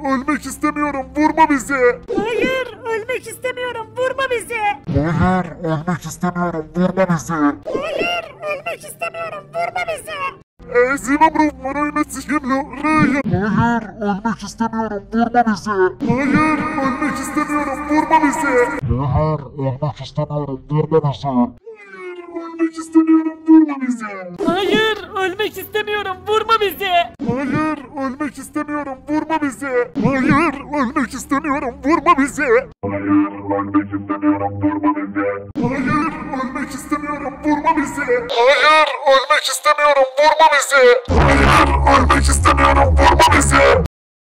ölmek istemiyorum, vurma bizi. Hayır, ölmek istemiyorum. Vurma bizi. Hayır, ölmek istemiyorum, vurma bizi. Hayır, ölmek istemiyorum. Vurma bizi. Зимом морой землю рая. Hayır, ölmek istemiyorum, vurma bizi. Hayır, ölmek istemiyorum, vurma bizi. Hayır, ölmek istemiyorum, vurma bizi. Ölmek istemiyorum, vurma bizi. Hayır, ölmek istemiyorum. Vurma bizi. Hayır, ölmek istemiyorum, vurma bizi. Hayır, ölmek istemiyorum, vurma bizi. Hayır, ölmek istemiyorum, vurma bizi. Hayır, ölmek istemiyorum, vurma bizi. Hayır, ölmek istemiyorum, vurma bizi. Hayır, ölmek istemiyorum, vurma bizi.